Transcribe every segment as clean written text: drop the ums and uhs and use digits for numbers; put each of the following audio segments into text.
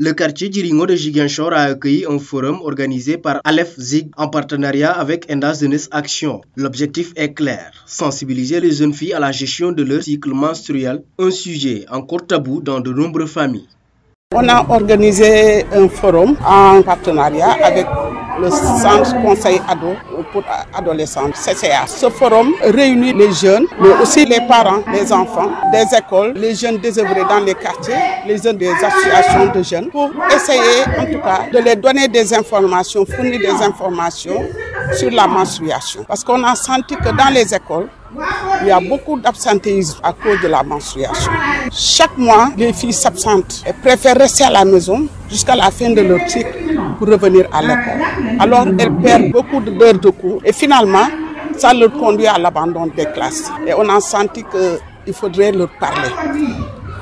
Le quartier Djiringo de Ziguinchor a accueilli un forum organisé par Aleph Zig en partenariat avec Enda Jeunesse Action. L'objectif est clair, sensibiliser les jeunes filles à la gestion de leur cycle menstruel, un sujet encore tabou dans de nombreuses familles. On a organisé un forum en partenariat avec le Centre Conseil Ado pour adolescents, CCA. Ce forum réunit les jeunes, mais aussi les parents, les enfants, des écoles, les jeunes désœuvrés dans les quartiers, les jeunes des associations de jeunes, pour essayer en tout cas de les donner des informations, fournir des informations sur la menstruation. Parce qu'on a senti que dans les écoles, il y a beaucoup d'absentéisme à cause de la menstruation. Chaque mois, les filles s'absentent et préfèrent rester à la maison jusqu'à la fin de leur cycle pour revenir à l'école. Alors elles perdent beaucoup d'heures de cours et finalement, ça leur conduit à l'abandon des classes. Et on a senti qu'il faudrait leur parler.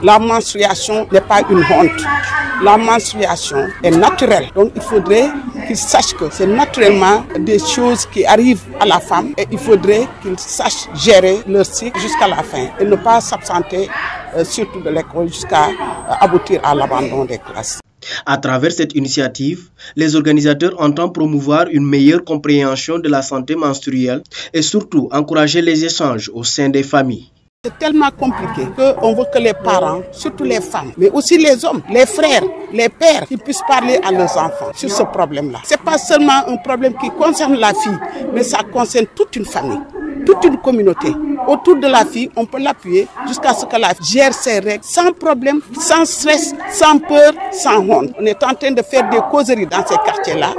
La menstruation n'est pas une honte. La menstruation est naturelle. Donc il faudrait qu'ils sachent que c'est naturellement des choses qui arrivent à la femme et il faudrait qu'ils sachent gérer leur cycle jusqu'à la fin et ne pas s'absenter surtout de l'école jusqu'à aboutir à l'abandon des classes. À travers cette initiative, les organisateurs entendent promouvoir une meilleure compréhension de la santé menstruelle et surtout encourager les échanges au sein des familles. C'est tellement compliqué qu'on veut que les parents, surtout les femmes, mais aussi les hommes, les frères, les pères, qu'ils puissent parler à leurs enfants sur ce problème-là. Ce n'est pas seulement un problème qui concerne la fille, mais ça concerne toute une famille, toute une communauté. Autour de la fille, on peut l'appuyer jusqu'à ce que la fille gère ses règles sans problème, sans stress, sans peur, sans honte. On est en train de faire des causeries dans ces quartiers-là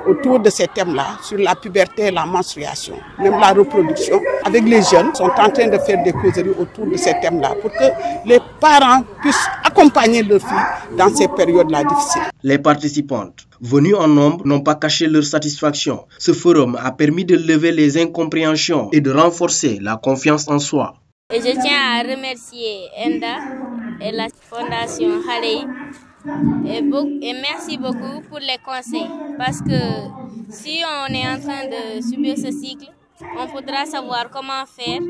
autour de ces thèmes-là, sur la puberté, la menstruation, même la reproduction. Avec les jeunes, sont en train de faire des causeries autour de ces thèmes-là pour que les parents puissent accompagner leurs filles dans ces périodes-là difficiles. Les participantes, venues en nombre, n'ont pas caché leur satisfaction. Ce forum a permis de lever les incompréhensions et de renforcer la confiance en soi. Et je tiens à remercier Enda et la Fondation Halei. Et merci beaucoup pour les conseils, parce que si on est en train de subir ce cycle, on faudra savoir comment faire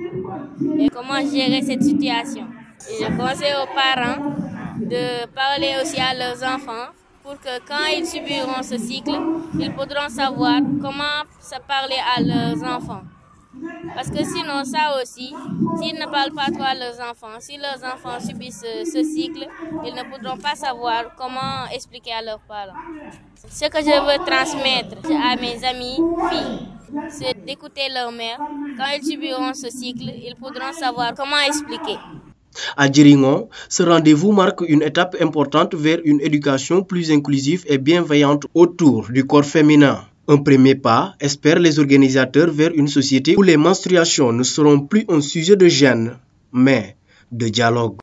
et comment gérer cette situation. Et je conseille aux parents de parler aussi à leurs enfants pour que quand ils subiront ce cycle, ils pourront savoir comment se parler à leurs enfants. Parce que sinon, ça aussi, s'ils ne parlent pas trop à leurs enfants, si leurs enfants subissent ce cycle, ils ne pourront pas savoir comment expliquer à leurs parents. Ce que je veux transmettre à mes amis filles, c'est d'écouter leur mère. Quand ils subiront ce cycle, ils pourront savoir comment expliquer. À Djiringo, ce rendez-vous marque une étape importante vers une éducation plus inclusive et bienveillante autour du corps féminin. Un premier pas, espèrent les organisateurs, vers une société où les menstruations ne seront plus un sujet de gêne, mais de dialogue.